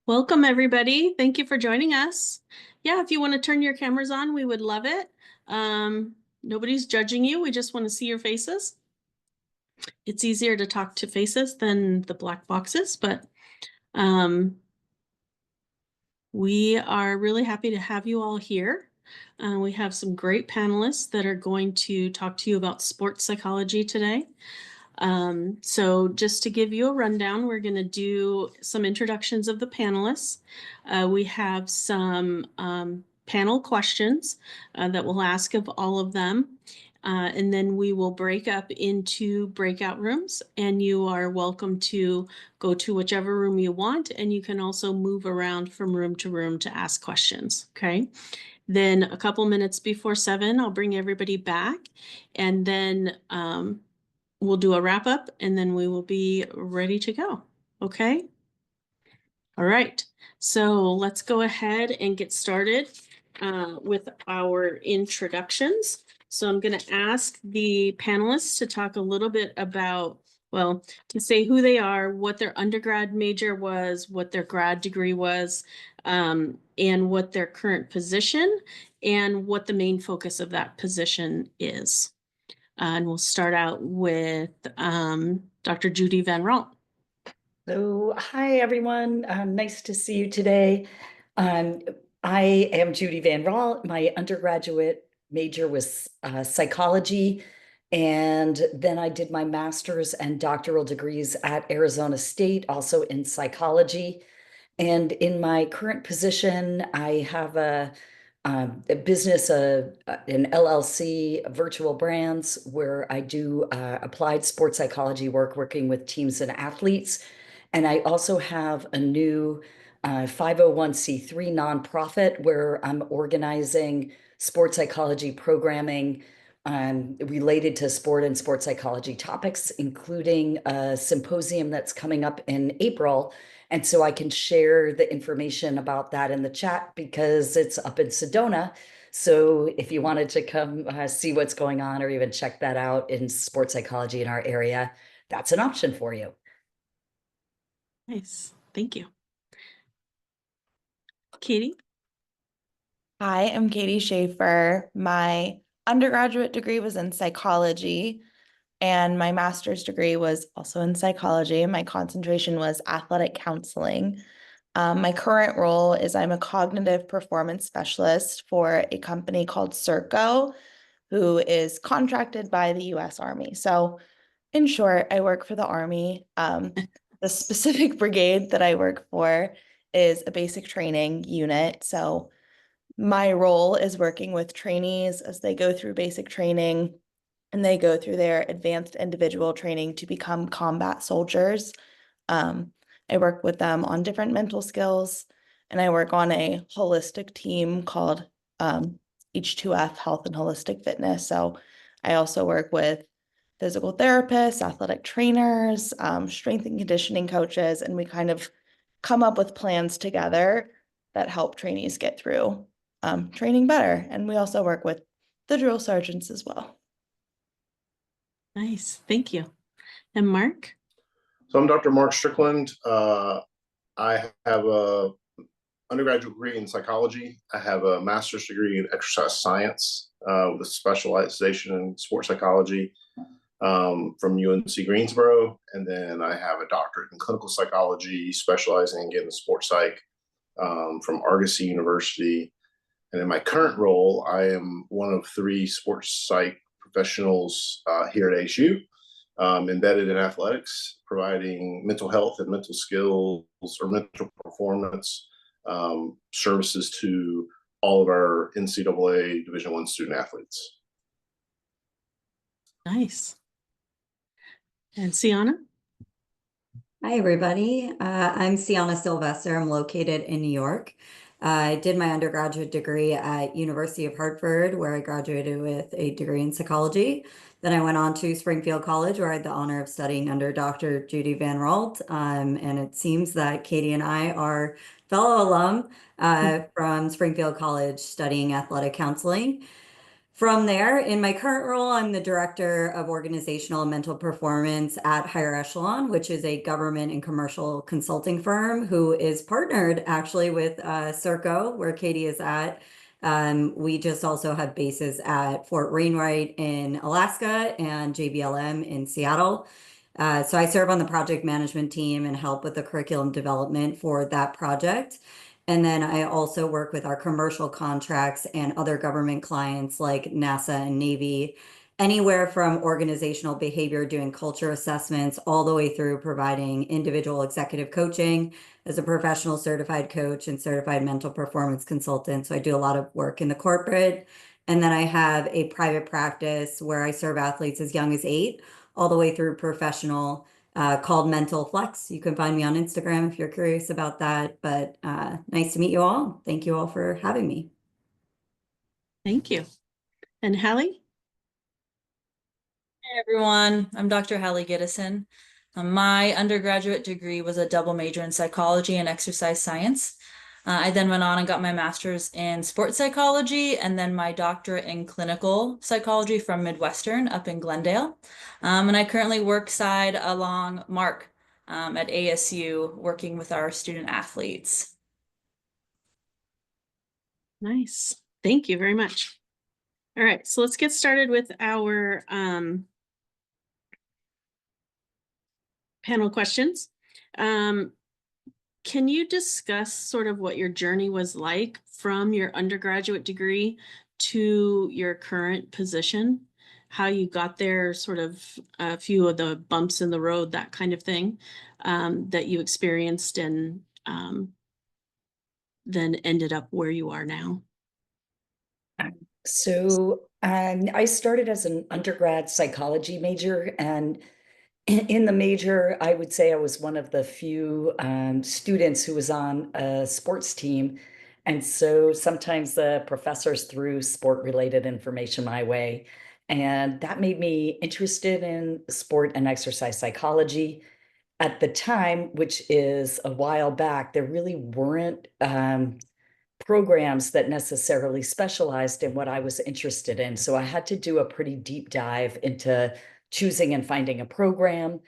Welcome, everybody. Thank you for joining us. Yeah, if you want to turn your cameras on, we would love it. Nobody's judging you. We just want to see your faces. It's easier to talk to faces than the black boxes, but we are really happy to have you all here. We have some great panelists that are going to talk to you about sports psychology today. So just to give you a rundown, we're going to do some introductions of the panelists. We have some panel questions that we'll ask of all of them. And then we will break up into breakout rooms, and you are welcome to go to whichever room you want. And you can also move around from room to room to ask questions. Okay. Then a couple minutes before 7, I'll bring everybody back, and then we'll do a wrap up, and then we will be ready to go. Okay. All right. So let's go ahead and get started with our introductions. So I'm going to ask the panelists to talk a little bit about, well, to say who they are, what their undergrad major was, what their grad degree was, and what their current position and what the main focus of that position is. And we'll start out with Dr. Judy Van Raalte. So, hi, everyone. Nice to see you today. I am Judy Van Raalte. My undergraduate major was psychology, and then I did my master's and doctoral degrees at Arizona State, also in psychology. And in my current position, I have a business, an LLC, Virtual Brands, where I do applied sports psychology work, working with teams and athletes. And I also have a new 501c3 nonprofit where I'm organizing sports psychology programming related to sport and sports psychology topics, including a symposium that's coming up in April. And so I can share the information about that in the chat because it's up in Sedona. So if you wanted to come see what's going on or even check that out in sports psychology in our area, that's an option for you. Nice. Thank you. Katie? Hi, I'm Katie Shaffer. My undergraduate degree was in psychology, and my master's degree was also in psychology. My concentration was athletic counseling. My current role is I'm a cognitive performance specialist for a company called Circo, who is contracted by the U.S. Army. So in short, I work for the Army. The specific brigade that I work for is a basic training unit. So my role is working with trainees as they go through basic training and they go through their advanced individual training to become combat soldiers. I work with them on different mental skills, and I work on a holistic team called H2F, Health and Holistic Fitness. So I also work with physical therapists, athletic trainers, strength and conditioning coaches, and we kind of come up with plans together that help trainees get through training better. And we also work with the drill sergeants as well. Nice. Thank you. And Marc? So I'm Dr. Marc Strickland. I have a undergraduate degree in psychology. I have a master's degree in exercise science with a specialization in sports psychology from UNC Greensboro. And then I have a doctorate in clinical psychology, specializing again in sports psych from Argosy University. And in my current role, I am one of 3 sports psych professionals here at ASU, embedded in athletics, providing mental health and mental skills or mental performance services to all of our NCAA Division I student athletes. Nice. And Siana? Hi, everybody. I'm Siana Sylvester. I'm located in New York. I did my undergraduate degree at University of Hartford, where I graduated with a degree in psychology. Then I went on to Springfield College, where I had the honor of studying under Dr. Judy Van Raalte. And it seems that Katie and I are fellow alum from Springfield College studying athletic counseling. From there, in my current role, I'm the Director of Organizational and Mental Performance at Higher Echelon, which is a government and commercial consulting firm who is partnered actually with Serco, where Katie is at. We just also have bases at Fort Wainwright in Alaska and JBLM in Seattle. So I serve on the project management team and help with the curriculum development for that project. And then I also work with our commercial contracts and other government clients like NASA and Navy, anywhere from organizational behavior, doing culture assessments, all the way through providing individual executive coaching as a professional certified coach and certified mental performance consultant. So I do a lot of work in the corporate. And then I have a private practice where I serve athletes as young as 8, all the way through professional, called Mental Flex. You can find me on Instagram if you're curious about that. But nice to meet you all. Thank you all for having me. Thank you. And Halle? Hey everyone, I'm Dr. Halle Gydesen. My undergraduate degree was a double major in psychology and exercise science. I then went on and got my master's in sports psychology and then my doctorate in clinical psychology from Midwestern up in Glendale. And I currently work side along Marc at ASU, working with our student athletes. Nice. Thank you very much. All right, so let's get started with our panel questions. Can you discuss sort of what your journey was like from your undergraduate degree to your current position? How you got there, sort of a few of the bumps in the road, that kind of thing, that you experienced and then ended up where you are now? So I started as an undergrad psychology major, and in the major, I would say I was one of the few students who was on a sports team. And so sometimes the professors threw sport-related information my way. And that made me interested in sport and exercise psychology. At the time, which is a while back, there really weren't programs that necessarily specialized in what I was interested in. So I had to do a pretty deep dive into choosing and finding a program.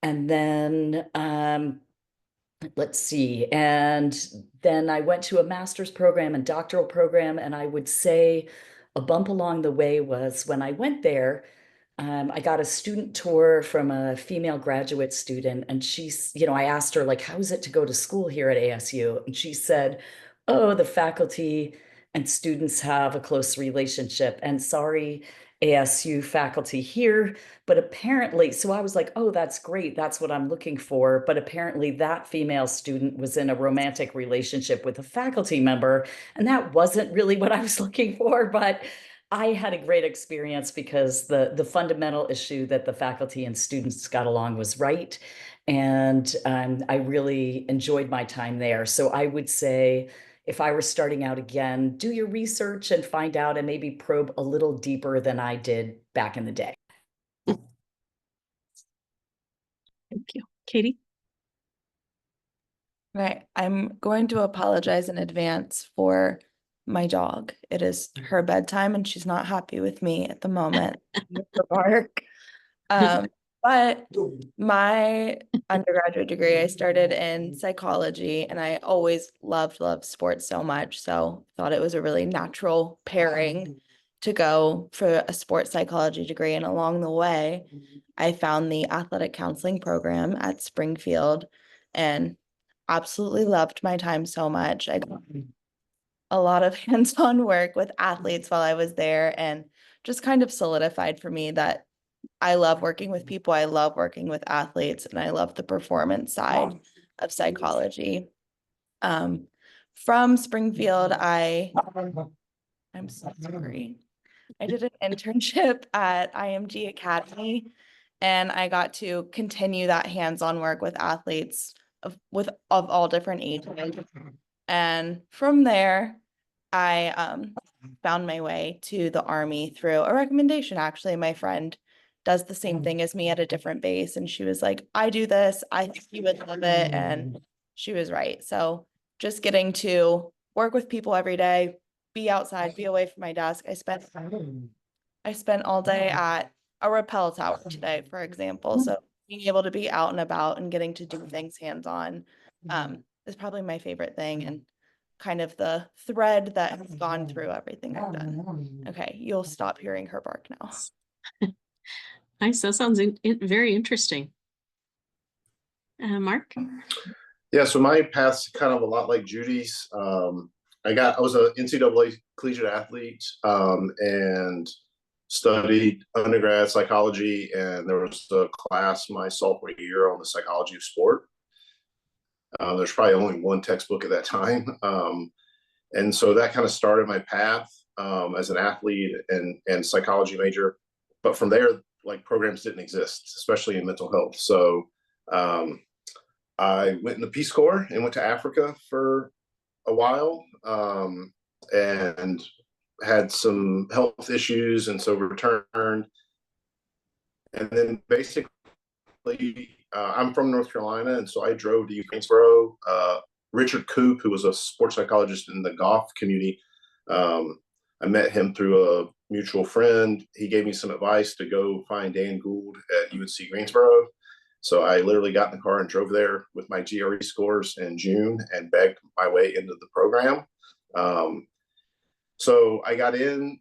And then let's see, and then I went to a master's program and doctoral program. And I would say a bump along the way was when I went there, I got a student tour from a female graduate student, and she's, I asked her, like, how is it to go to school here at ASU? And she said, oh, the faculty and students have a close relationship. And sorry, ASU faculty here, but apparently, so I was like, oh, that's great. That's what I'm looking for. But apparently that female student was in a romantic relationship with a faculty member, and that wasn't really what I was looking for. But I had a great experience because the fundamental issue that the faculty and students got along was right. And I really enjoyed my time there. So I would say, if I were starting out again, do your research and find out and maybe probe a little deeper than I did back in the day. Thank you. Katie? Right. I'm going to apologize in advance for my dog. It is her bedtime and she's not happy with me at the moment. Marc. But my undergraduate degree, I started in psychology, and I always loved sports so much. So thought it was a really natural pairing to go for a sports psychology degree. And along the way, I found the athletic counseling program at Springfield and absolutely loved my time so much. I got a lot of hands-on work with athletes while I was there, and just kind of solidified for me that I love working with people. I love working with athletes, and I love the performance side of psychology. From Springfield, I'm so sorry. I did an internship at IMG Academy, and I got to continue that hands-on work with athletes of all different ages. And from there, I found my way to the Army through a recommendation. Actually, my friend does the same thing as me at a different base, and she was like, I do this, I think you would love it. And she was right. So just getting to work with people every day, be outside, be away from my desk. I spent all day at a rappel tower today, for example. So being able to be out and about and getting to do things hands-on is probably my favorite thing, and kind of the thread that has gone through everything I've done. Okay, you'll stop hearing her bark now. Nice. That sounds very interesting. Marc? Yeah, so my path's kind of a lot like Judy's. I was an NCAA collegiate athlete and studied undergrad psychology, and there was a class my sophomore year on the psychology of sport. There's probably only one textbook at that time. And so that kind of started my path as an athlete and psychology major. But from there, like, programs didn't exist, especially in mental health. So I went in the Peace Corps and went to Africa for a while and had some health issues, and so returned. And then basically, I'm from North Carolina, and so I drove to Greensboro. Richard Koop, who was a sports psychologist in the golf community, I met him through a mutual friend. He gave me some advice to go find Dan Gould at UNC Greensboro. So I literally got in the car and drove there with my GRE scores in June and begged my way into the program. So I got in,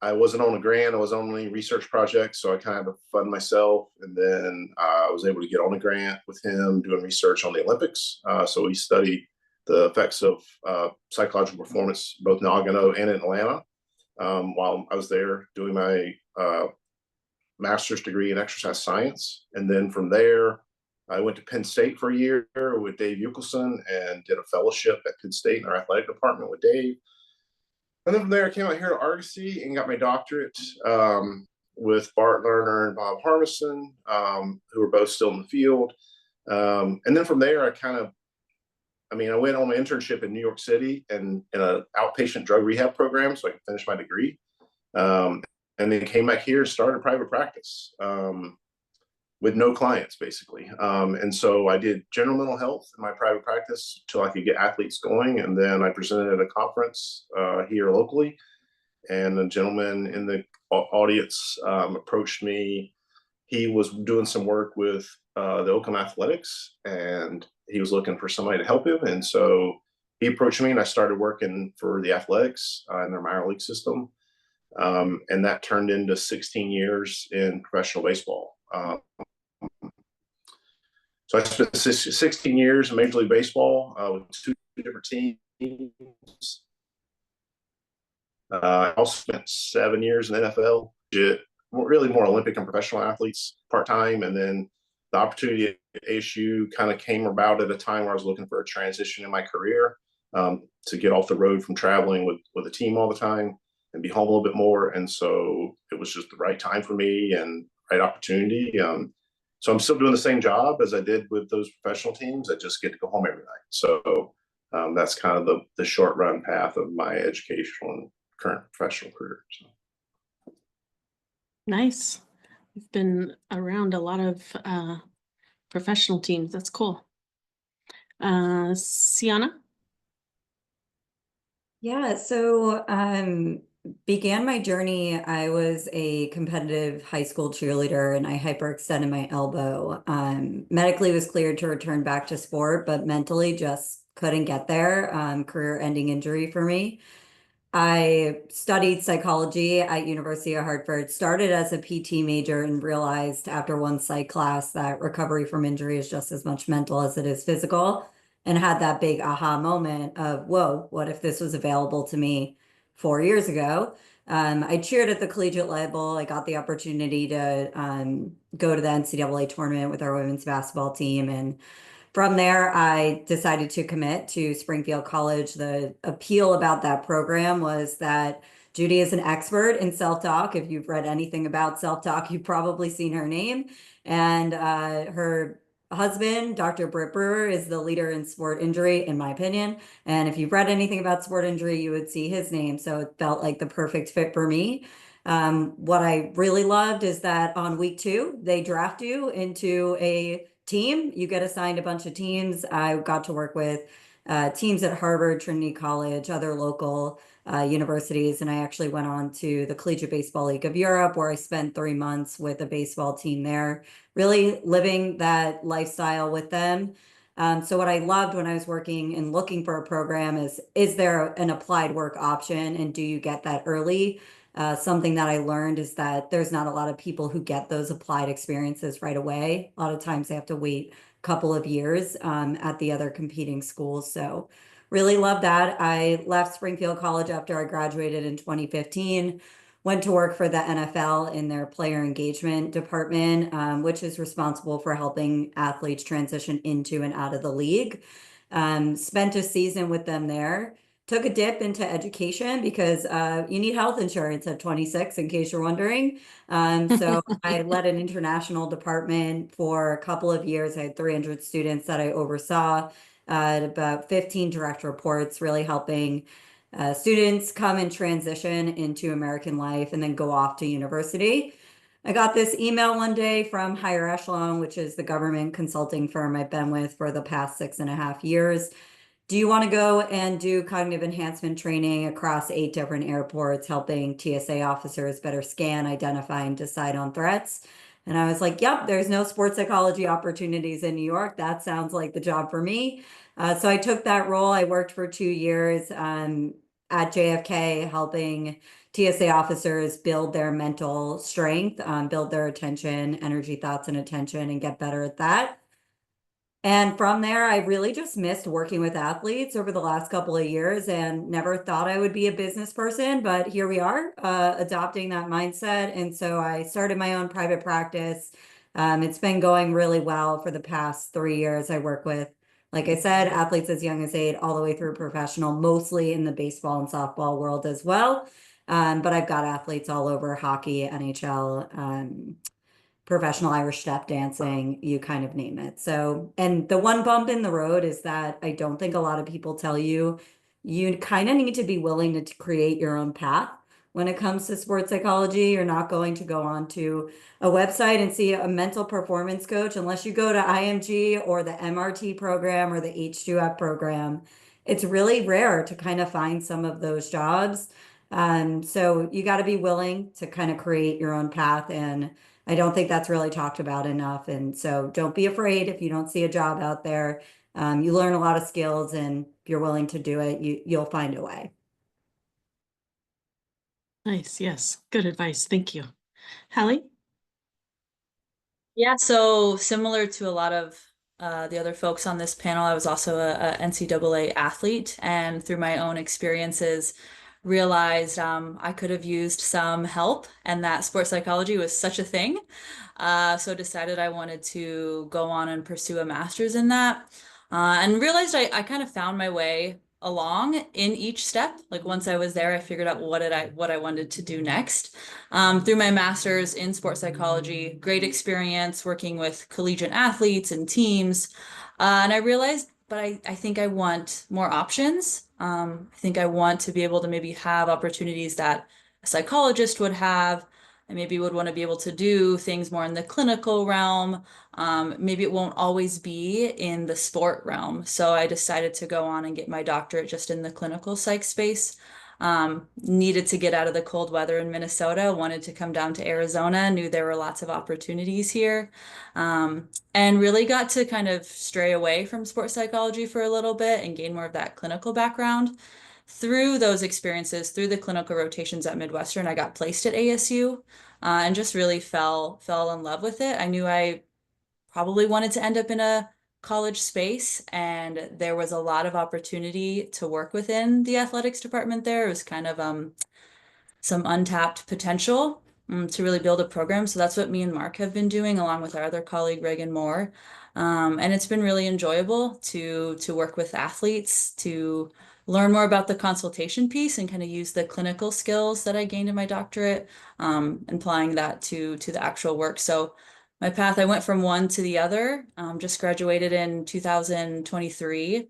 I wasn't on a grant. I was on a research project, so I kind of had to fund myself. And then I was able to get on a grant with him doing research on the Olympics. So we studied the effects of psychological performance, both in Nagano and in Atlanta, while I was there doing my master's degree in exercise science. And then from there, I went to Penn State for a year with Dave Eukelson and did a fellowship at Penn State in our athletic department with Dave. And then from there, I came out here to Argosy and got my doctorate with Bart Lerner and Bob Harmison, who were both still in the field. And then from there, I went on an internship in New York City and in an outpatient drug rehab program so I could finish my degree. And then came back here and started private practice with no clients, basically. And so I did general mental health in my private practice until I could get athletes going. And then I presented at a conference here locally. And a gentleman in the audience approached me. He was doing some work with the Oakland Athletics, and he was looking for somebody to help him. And so he approached me, and I started working for the Athletics in their minor league system. And that turned into 16 years in professional baseball. So I spent 16 years in Major League Baseball with 2 different teams. I also spent 7 years in the NFL, really more Olympic and professional athletes part-time. And then the opportunity at ASU kind of came about at a time where I was looking for a transition in my career to get off the road from traveling with a team all the time and be home a little bit more. And so it was just the right time for me and right opportunity. So I'm still doing the same job as I did with those professional teams. I just get to go home every night. So that's kind of the short run path of my educational and current professional career. So. Nice. You've been around a lot of professional teams. That's cool. Siana? Yeah, so began my journey, I was a competitive high school cheerleader and I hyperextended my elbow. Medically was cleared to return back to sport, but mentally just couldn't get there. Career-ending injury for me. I studied psychology at University of Hartford, started as a PT major and realized after one psych class that recovery from injury is just as much mental as it is physical, and had that big aha moment of, whoa, what if this was available to me 4 years ago? I cheered at the collegiate level. I got the opportunity to go to the NCAA tournament with our women's basketball team. And from there, I decided to commit to Springfield College. The appeal about that program was that Judy is an expert in self-talk. If you've read anything about self-talk, you've probably seen her name. And her husband, Dr. Britt Brewer, is the leader in sport injury, in my opinion. And if you've read anything about sport injury, you would see his name. So it felt like the perfect fit for me. What I really loved is that on week 2, they draft you into a team. You get assigned a bunch of teams. I got to work with teams at Harvard, Trinity College, other local universities. And I actually went on to the Collegiate Baseball League of Europe, where I spent 3 months with a baseball team there, really living that lifestyle with them. So what I loved when I was working and looking for a program is there an applied work option, and do you get that early? Something that I learned is that there's not a lot of people who get those applied experiences right away. A lot of times they have to wait a couple of years at the other competing schools. So really love that. I left Springfield College after I graduated in 2015, went to work for the NFL in their player engagement department, which is responsible for helping athletes transition into and out of the league. Spent a season with them there. Took a dip into education because you need health insurance at 26, in case you're wondering. So I led an international department for a couple of years. I had 300 students that I oversaw, about 15 direct reports, really helping students come and transition into American life and then go off to university. I got this email one day from Higher Echelon, which is the government consulting firm I've been with for the past 6.5 years. Do you want to go and do cognitive enhancement training across 8 different airports, helping TSA officers better scan, identify, and decide on threats? And I was like, yep, there's no sports psychology opportunities in New York. That sounds like the job for me. So I took that role. I worked for 2 years at JFK, helping TSA officers build their mental strength, build their attention, energy, thoughts, and attention, and get better at that. And from there, I really just missed working with athletes over the last couple of years and never thought I would be a business person, but here we are, adopting that mindset. And so I started my own private practice. It's been going really well for the past 3 years. I work with, like I said, athletes as young as 8, all the way through professional, mostly in the baseball and softball world as well. But I've got athletes all over: hockey, NHL, professional Irish step dancing, you kind of name it. So, and the one bump in the road is that I don't think a lot of people tell you, you kind of need to be willing to create your own path. When it comes to sports psychology, you're not going to go onto a website and see a mental performance coach unless you go to IMG or the MRT program or the H2F program. It's really rare to kind of find some of those jobs. So you got to be willing to kind of create your own path, and I don't think that's really talked about enough. And so don't be afraid if you don't see a job out there. You learn a lot of skills, and if you're willing to do it, you'll find a way. Nice. Yes. Good advice. Thank you. Halle? Yeah, so similar to a lot of the other folks on this panel, I was also a NCAA athlete, and through my own experiences, realized I could have used some help, and that sports psychology was such a thing. So decided I wanted to go on and pursue a master's in that, and realized I kind of found my way along in each step. Like once I was there, I figured out what I wanted to do next. Through my master's in sports psychology, great experience working with collegiate athletes and teams. And I realized, but I think I want more options. I think I want to be able to maybe have opportunities that a psychologist would have. I maybe would want to be able to do things more in the clinical realm. Maybe it won't always be in the sport realm. So I decided to go on and get my doctorate just in the clinical psych space. Needed to get out of the cold weather in Minnesota, wanted to come down to Arizona, knew there were lots of opportunities here, and really got to kind of stray away from sports psychology for a little bit and gain more of that clinical background. Through those experiences, through the clinical rotations at Midwestern, I got placed at ASU, and just really fell in love with it. I knew I probably wanted to end up in a college space, and there was a lot of opportunity to work within the athletics department there. It was kind of some untapped potential to really build a program. So that's what me and Marc have been doing, along with our other colleague Reagan Moore. And it's been really enjoyable to work with athletes, to learn more about the consultation piece and kind of use the clinical skills that I gained in my doctorate, applying that to the actual work. So my path, I went from one to the other, just graduated in 2023.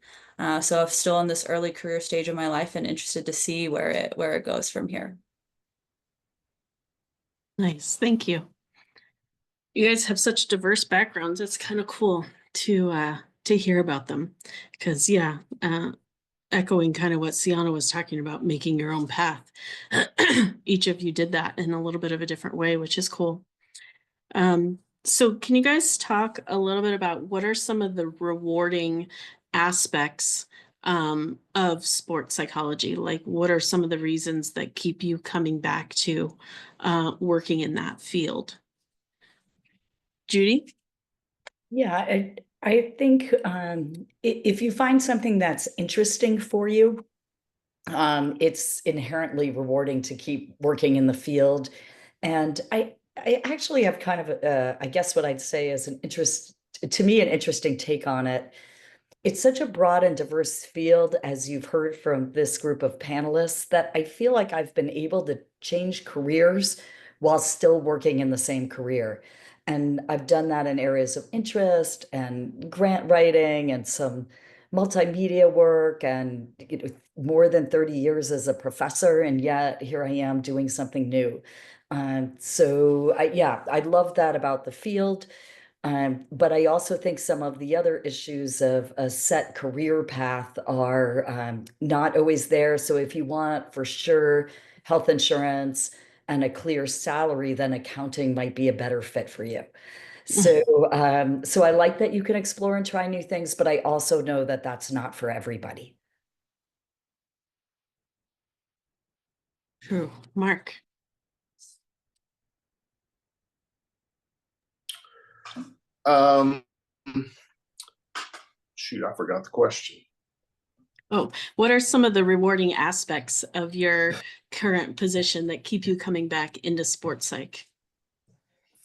So I'm still in this early career stage of my life and interested to see where it goes from here. Nice. Thank you. You guys have such diverse backgrounds. It's kind of cool to to hear about them. Because yeah, echoing kind of what Siana was talking about, making your own path. Each of you did that in a little bit of a different way, which is cool. So can you guys talk a little bit about what are some of the rewarding aspects of sports psychology? Like, what are some of the reasons that keep you coming back to working in that field? Judy? Yeah, I think if you find something that's interesting for you, it's inherently rewarding to keep working in the field. And I actually have kind of, I guess what I'd say is an interesting take on it. It's such a broad and diverse field, as you've heard from this group of panelists, that I feel like I've been able to change careers while still working in the same career. And I've done that in areas of interest and grant writing and some multimedia work and more than 30 years as a professor. And yet here I am doing something new. Yeah, I love that about the field. But I also think some of the other issues of a set career path are not always there. So if you want for sure health insurance and a clear salary, then accounting might be a better fit for you. So I like that you can explore and try new things, but I also know that that's not for everybody. True. Marc? Shoot, I forgot the question. Oh, what are some of the rewarding aspects of your current position that keep you coming back into sports psych?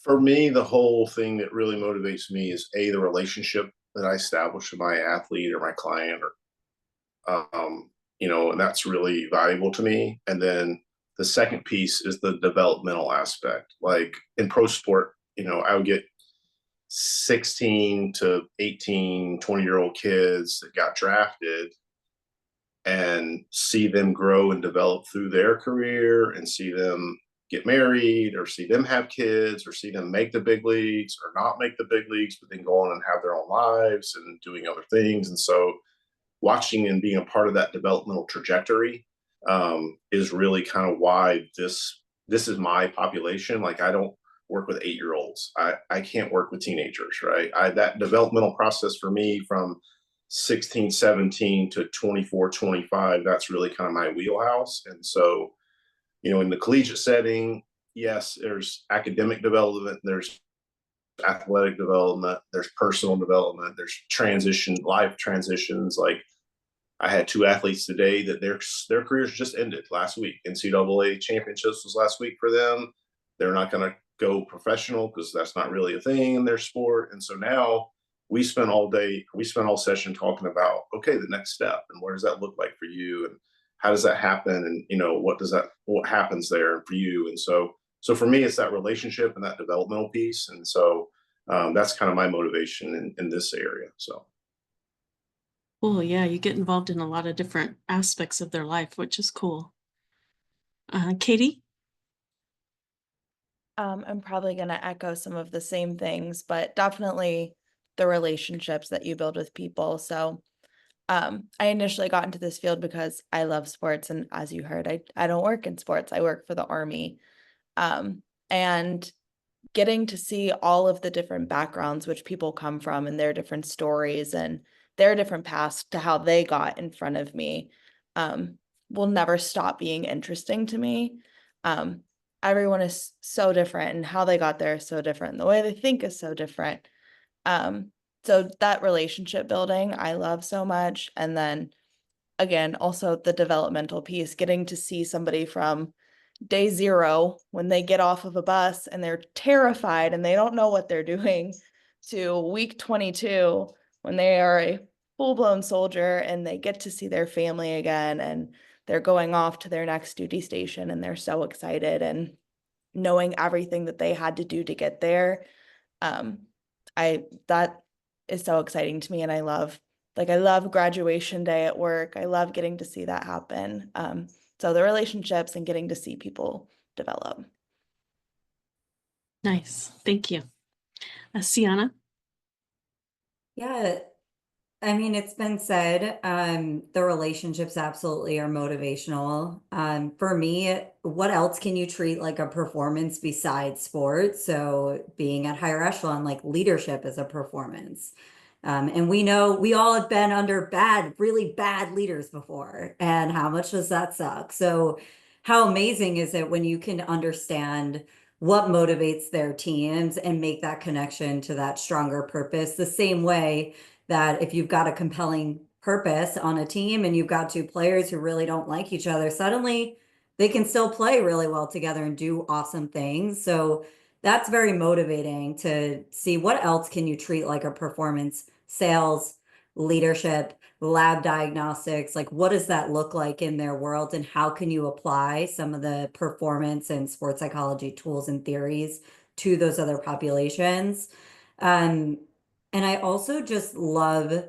For me, the whole thing that really motivates me is the relationship that I establish with my athlete or my client, or and that's really valuable to me. And then the second piece is the developmental aspect. Like in pro sport, I would get 16 to 18, 20-year-old kids that got drafted and see them grow and develop through their career and see them get married or see them have kids or see them make the big leagues or not make the big leagues, but then go on and have their own lives and doing other things. And so watching and being a part of that developmental trajectory is really kind of why this is my population. Like I don't work with 8-year-olds. I can't work with teenagers, right? That developmental process for me from 16, 17 to 24, 25, that's really kind of my wheelhouse. And so, in the collegiate setting, yes, there's academic development, there's athletic development, there's personal development, there's life transitions. Like I had 2 athletes today that their careers just ended last week. NCAA championships was last week for them. They're not going to go professional because that's not really a thing in their sport. And so now we spent all session talking about, okay, the next step and what does that look like for you and how does that happen and what happens there for you. And so for me it's that relationship and that developmental piece. And so that's kind of my motivation in this area. So Cool. Yeah, you get involved in a lot of different aspects of their life, which is cool. Katie? I'm probably going to echo some of the same things, but definitely the relationships that you build with people. So I initially got into this field because I love sports. And as you heard, I don't work in sports. I work for the Army. And getting to see all of the different backgrounds which people come from and their different stories and their different paths to how they got in front of me will never stop being interesting to me. Everyone is so different and how they got there is so different. And the way they think is so different. So that relationship building, I love so much. And then again, also the developmental piece, getting to see somebody from day 0 when they get off of a bus and they're terrified and they don't know what they're doing to week 22 when they are a full-blown soldier and they get to see their family again and they're going off to their next duty station and they're so excited and knowing everything that they had to do to get there. That is so exciting to me. And I love graduation day at work. I love getting to see that happen. So the relationships and getting to see people develop. Nice. Thank you. Siana? Yeah, I mean, it's been said, the relationships absolutely are motivational. For me, what else can you treat like a performance besides sports? So being at higher echelon, like leadership is a performance. And we know we all have been under really bad leaders before. And how much does that suck? So how amazing is it when you can understand what motivates their teams and make that connection to that stronger purpose the same way that if you've got a compelling purpose on a team and you've got two players who really don't like each other, suddenly they can still play really well together and do awesome things. So that's very motivating to see what else can you treat like a performance, sales, leadership, lab diagnostics, like what does that look like in their world and how can you apply some of the performance and sports psychology tools and theories to those other populations. Um, and I also just love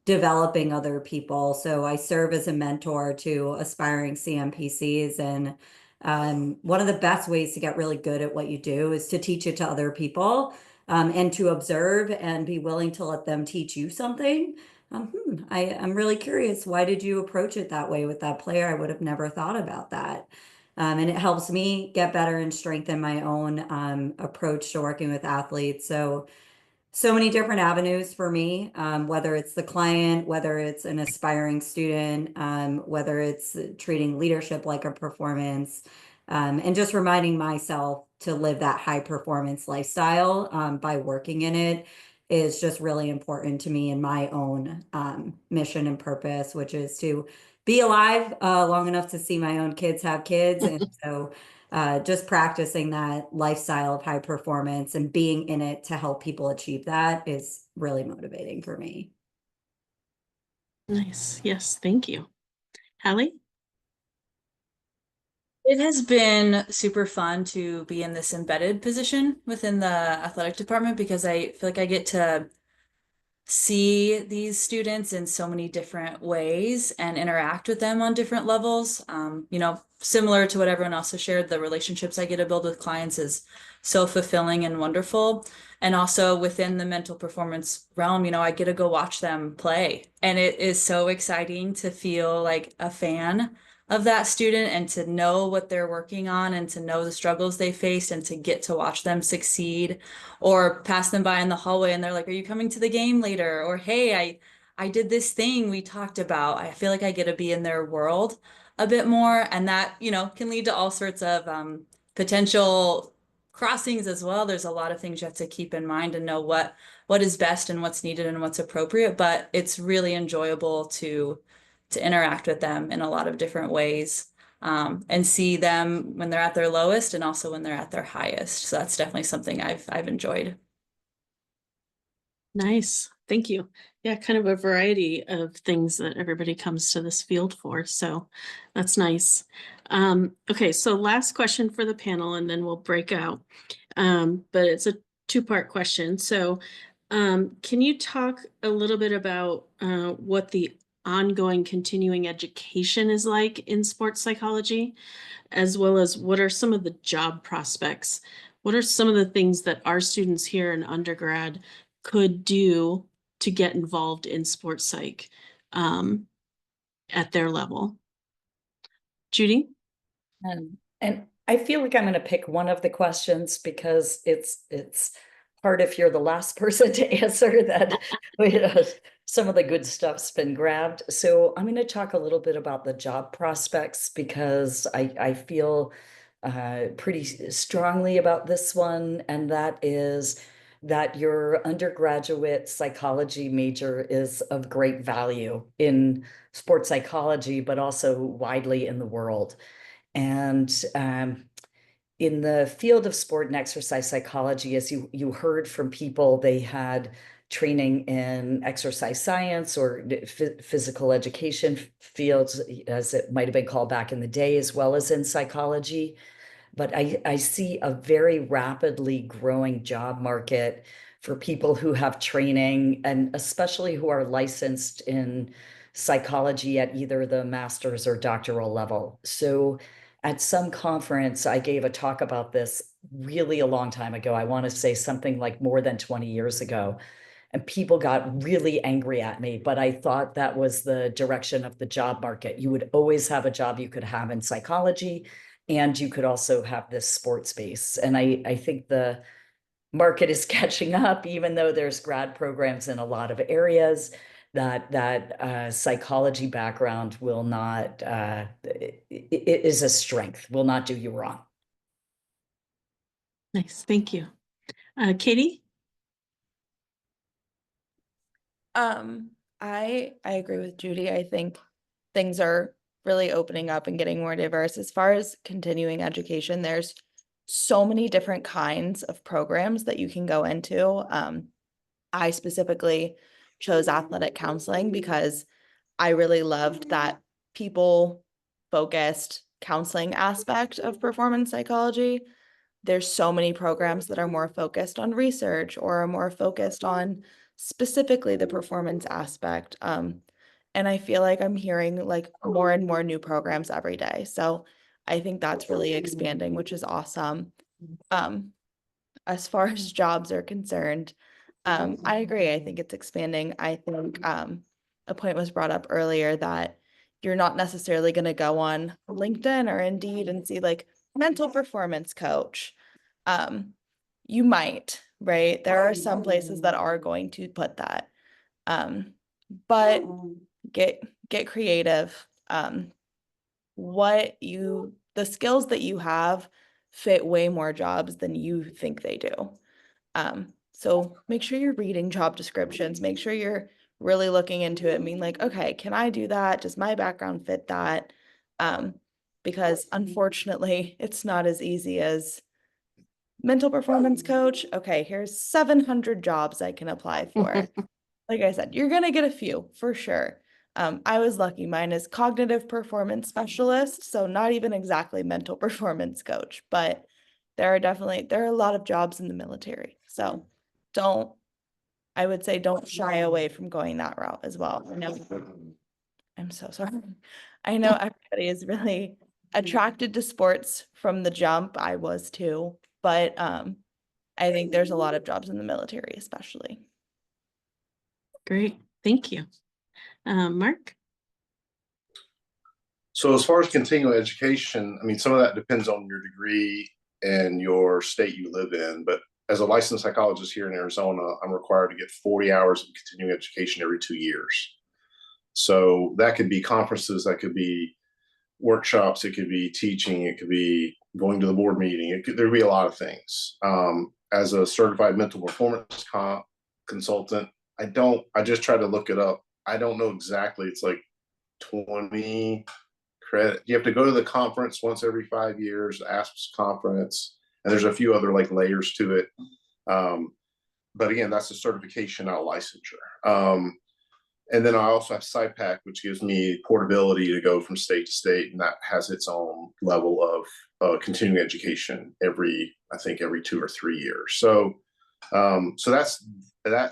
developing other people. So I serve as a mentor to aspiring CMPCs. And one of the best ways to get really good at what you do is to teach it to other people and to observe and be willing to let them teach you something. I'm really curious. Why did you approach it that way with that player? I would have never thought about that. And it helps me get better and strengthen my own approach to working with athletes. So many different avenues for me, whether it's the client, whether it's an aspiring student, whether it's treating leadership like a performance, and just reminding myself to live that high performance lifestyle by working in it is just really important to me in my own mission and purpose, which is to be alive long enough to see my own kids have kids. And so just practicing that lifestyle of high performance and being in it to help people achieve that is really motivating for me. Nice. Yes, thank you. Halle? It has been super fun to be in this embedded position within the athletic department because I feel like I get to see these students in so many different ways and interact with them on different levels. Similar to what everyone else has shared, the relationships I get to build with clients is so fulfilling and wonderful. And also within the mental performance realm, I get to go watch them play. And it is so exciting to feel like a fan of that student and to know what they're working on and to know the struggles they faced and to get to watch them succeed or pass them by in the hallway and they're like, are you coming to the game later? Or, hey, I did this thing we talked about. I feel like I get to be in their world a bit more. And that, can lead to all sorts of potential crossings as well. There's a lot of things you have to keep in mind and know what is best and what's needed and what's appropriate. But it's really enjoyable to interact with them in a lot of different ways. And see them when they're at their lowest and also when they're at their highest. So that's definitely something I've enjoyed. Nice. Thank you. Yeah, kind of a variety of things that everybody comes to this field for. So that's nice. Okay, so last question for the panel and then we'll break out. But it's a two-part question. So can you talk a little bit about what the ongoing continuing education is like in sports psychology, as well as what are some of the job prospects? What are some of the things that our students here in undergrad could do to get involved in sports psych at their level? Judy? And I feel like I'm going to pick one of the questions because it's hard if you're the last person to answer that. Some of the good stuff's been grabbed. So I'm going to talk a little bit about the job prospects because I feel pretty strongly about this one, and that is that your undergraduate psychology major is of great value in sports psychology, but also widely in the world. And in the field of sport and exercise psychology, as you heard from people, they had training in exercise science or physical education fields, as it might have been called back in the day, as well as in psychology. But I see a very rapidly growing job market for people who have training and especially who are licensed in psychology at either the master's or doctoral level. So at some conference, I gave a talk about this really a long time ago. I want to say something like more than 20 years ago. And people got really angry at me, but I thought that was the direction of the job market. You would always have a job you could have in psychology, and you could also have this sports base. And I think the market is catching up, even though there's grad programs in a lot of areas. That psychology background will not, it is a strength, will not do you wrong. Nice, thank you. Katie? I agree with Judy. I think things are really opening up and getting more diverse. As far as continuing education, there's so many different kinds of programs that you can go into. I specifically chose athletic counseling because I really loved that people-focused counseling aspect of performance psychology. There's so many programs that are more focused on research or are more focused on specifically the performance aspect. And I feel like I'm hearing like more and more new programs every day. So I think that's really expanding, which is awesome. As far as jobs are concerned, I agree. I think it's expanding. I think a point was brought up earlier that you're not necessarily going to go on LinkedIn or Indeed and see like mental performance coach. You might, right? There are some places that are going to put that. But get creative. The skills that you have fit way more jobs than you think they do. So make sure you're reading job descriptions, make sure you're really looking into it and being like, okay, can I do that? Does my background fit that? Because unfortunately, it's not as easy as mental performance coach. Okay, here's 700 jobs I can apply for. Like I said, you're gonna get a few for sure. I was lucky. Mine is cognitive performance specialist, so not even exactly mental performance coach, but there are a lot of jobs in the military. So I would say don't shy away from going that route as well. I'm so sorry. I know everybody is really attracted to sports from the jump. I was too, but I think there's a lot of jobs in the military, especially. Great, thank you. Marc? So as far as continuing education, I mean, some of that depends on your degree and your state you live in. But as a licensed psychologist here in Arizona, I'm required to get 40 hours of continuing education every 2 years. So that could be conferences, that could be workshops, it could be teaching, it could be going to the board meeting. There'd be a lot of things. As a certified mental performance consultant, I just try to look it up. I don't know exactly. It's like 20 credit. You have to go to the conference once every 5 years, the ASPS conference, and there's a few other like layers to it. But again, that's a certification, not a licensure. And then I also have SIPAC, which gives me portability to go from state to state, and that has its own level of continuing education I think every 2 or 3 years. So that's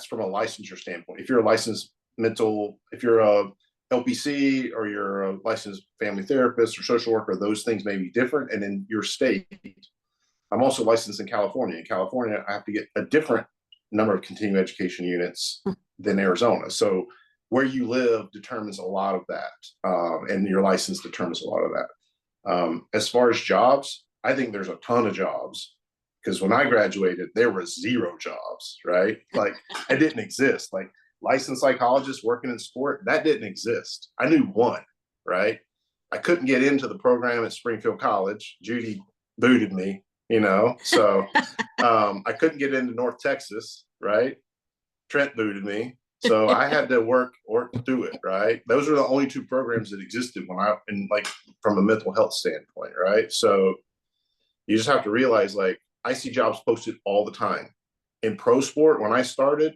from a licensure standpoint. If you're a licensed if you're a LPC or you're a licensed family therapist or social worker, those things may be different. And in your state, I'm also licensed in California. In California, I have to get a different number of continuing education units than Arizona. So where you live determines a lot of that, and your license determines a lot of that. As far as jobs, I think there's a ton of jobs, because when I graduated, there were 0 jobs, right? Like, it didn't exist. Like, licensed psychologist working in sport, that didn't exist. I knew one, right? I couldn't get into the program at Springfield College. Judy booted me, so I couldn't get into North Texas, right? Trent booted me. So I had to work through it, right? Those are the only 2 programs that existed from a mental health standpoint, right? So you just have to realize, like, I see jobs posted all the time. In pro sport, when I started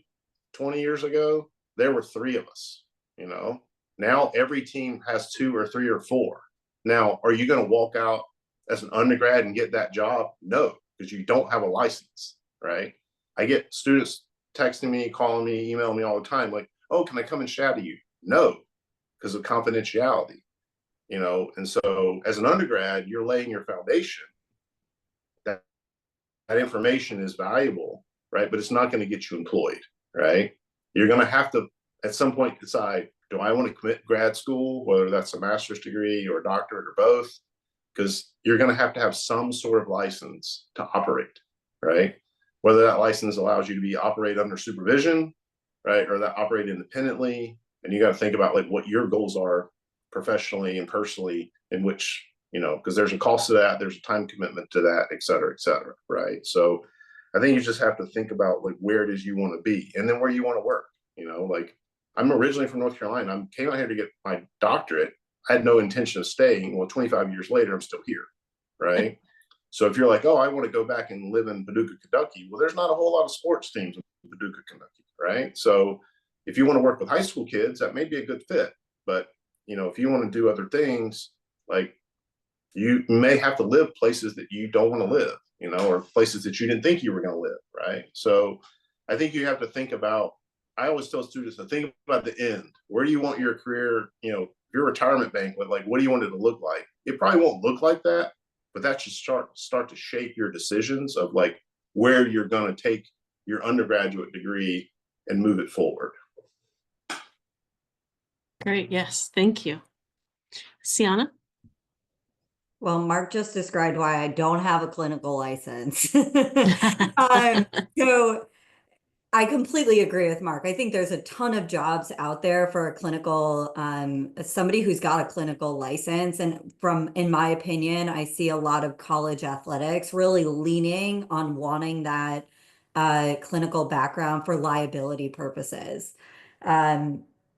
20 years ago, there were 3 of us, Now every team has 2 or 3 or 4. Now, are you going to walk out as an undergrad and get that job? No, because you don't have a license, right? I get students texting me, calling me, emailing me all the time, like, oh, can I come and shadow you? No, because of confidentiality, And so as an undergrad, you're laying your foundation. That information is valuable, right? But it's not going to get you employed, right? you're going to have to at some point decide, do I want to commit grad school, whether that's a master's degree or a doctorate or both? Because you're going to have some sort of license to operate, right? Whether that license allows you to be operate under supervision, right, or that operate independently. And you got to think about like what your goals are professionally and personally, in which, you know, because there's a cost to that, there's a time commitment to that, et cetera, right? So I think you just have to think about like where it is you want to be and then where you want to work. You know, like I'm originally from North Carolina. I came out here to get my doctorate. I had no intention of staying. Well, 25 years later, I'm still here, right? So if you're like, oh, I want to go back and live in Paducah, Kentucky, well, there's not a whole lot of sports teams in Paducah, Kentucky, right? So if you want to work with high school kids, that may be a good fit. But, you know, if you want to do other things, like you may have to live places that you don't want to live, you know, or places that you didn't think you were going to live, right? So I think you have to think about, I always tell students to think about the end. Where do you want your career, you know, your retirement banquet, like what do you want it to look like? It probably won't look like that, but that should start to shape your decisions of like where you're going to take your undergraduate degree and move it forward. Great. Yes. Thank you. Siana? Well, Mark just described why I don't have a clinical license. So I completely agree with Mark. I think there's a ton of jobs out there for a clinical, somebody who's got a clinical license. And in my opinion, I see a lot of college athletics really leaning on wanting that clinical background for liability purposes.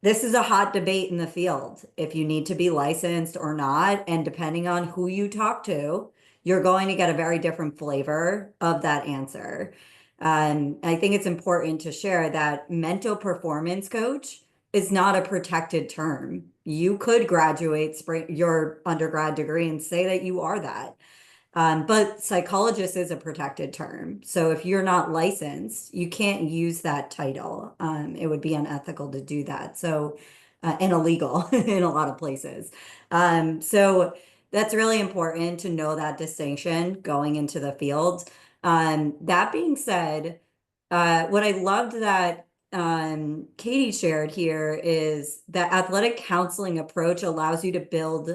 This is a hot debate in the field, if you need to be licensed or not. And depending on who you talk to, you're going to get a very different flavor of that answer. I think it's important to share that mental performance coach is not a protected term. You could graduate your undergrad degree and say that you are that. But psychologist is a protected term. So if you're not licensed, you can't use that title. It would be unethical to do that. So, and illegal in a lot of places. So that's really important to know that distinction going into the field. That being said, what I loved that Katie shared here is that athletic counseling approach allows you to build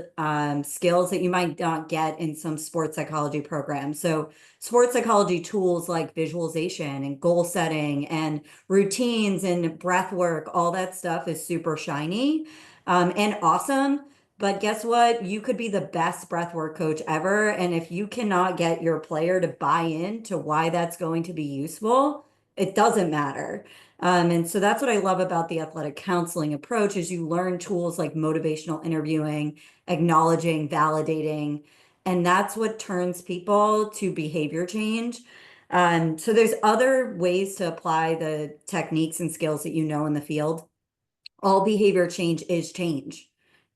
skills that you might not get in some sports psychology programs. So sports psychology tools like visualization and goal setting and routines and breath work, all that stuff is super shiny and awesome. But guess what? You could be the best breathwork coach ever. And if you cannot get your player to buy in to why that's going to be useful, it doesn't matter. And so that's what I love about the athletic counseling approach is you learn tools like motivational interviewing, acknowledging, validating, and that's what turns people to behavior change. So there's other ways to apply the techniques and skills that you know in the field. All behavior change is change.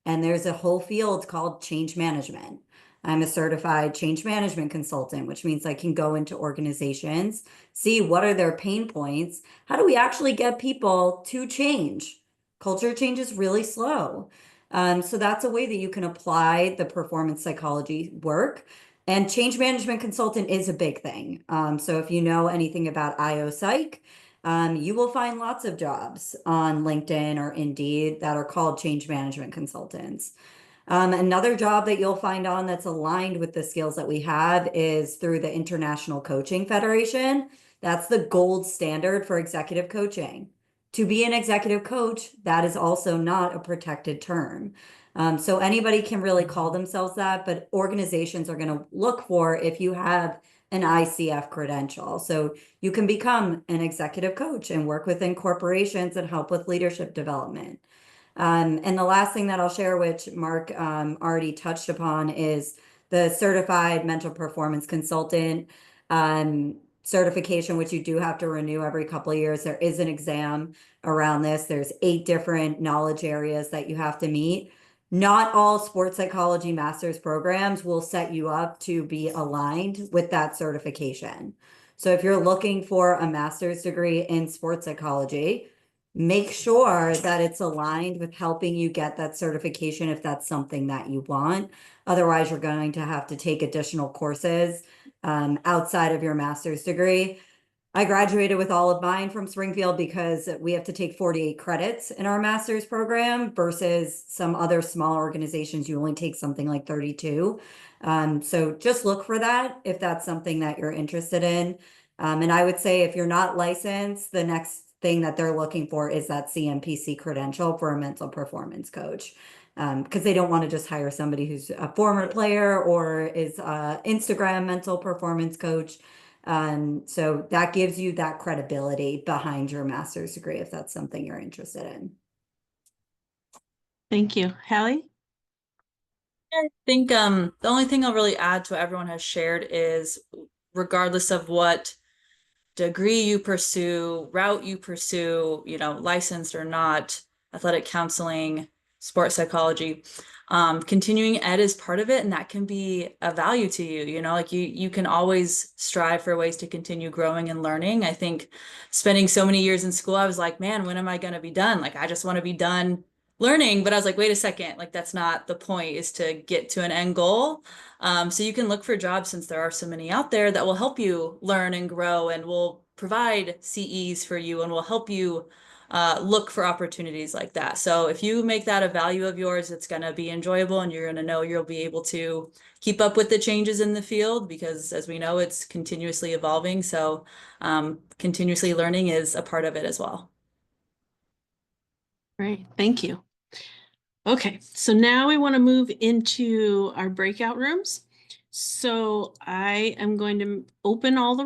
And there's a whole field called change management. I'm a certified change management consultant, which means I can go into organizations, see what are their pain points. How do we actually get people to change? Culture change is really slow. So that's a way that you can apply the performance psychology work. And change management consultant is a big thing. So if you know anything about IO Psych, you will find lots of jobs on LinkedIn or Indeed that are called change management consultants. Another job that you'll find on that's aligned with the skills that we have is through the International Coaching Federation. That's the gold standard for executive coaching. To be an executive coach, that is also not a protected term. So anybody can really call themselves that, but organizations are going to look for if you have an ICF credential. So you can become an executive coach and work within corporations and help with leadership development. And the last thing that I'll share, which Marc already touched upon, is the certified mental performance consultant certification, which you do have to renew every couple of years. There is an exam around this. There's 8 different knowledge areas that you have to meet. Not all sports psychology master's programs will set you up to be aligned with that certification. So if you're looking for a master's degree in sports psychology, make sure that it's aligned with helping you get that certification if that's something that you want. Otherwise, you're going to have to take additional courses outside of your master's degree. I graduated with all of mine from Springfield because we have to take 48 credits in our master's program versus some other small organizations, you only take something like 32. So just look for that if that's something that you're interested in. And I would say if you're not licensed, the next thing that they're looking for is that CMPC credential for a mental performance coach. Because they don't want to just hire somebody who's a former player or is a Instagram mental performance coach. So that gives you that credibility behind your master's degree if that's something you're interested in. Thank you. Halle? I think the only thing I'll really add to what everyone has shared is regardless of what degree you pursue, route you pursue, you know, licensed or not, athletic counseling, sports psychology, continuing ed is part of it, and that can be a value to you. You know, like you can always strive for ways to continue growing and learning. I think spending so many years in school, I was like, man, when am I going to be done? Like, I just want to be done learning. But I was like, wait a second, like that's not the point, is to get to an end goal. So you can look for jobs, since there are so many out there, that will help you learn and grow and will provide CEs for you and will help you look for opportunities like that. So if you make that a value of yours, it's going to be enjoyable, and you're going to know you'll be able to keep up with the changes in the field, because as we know, it's continuously evolving. So continuously learning is a part of it as well. Great, thank you. Okay, so now we want to move into our breakout rooms. So I am going to open all the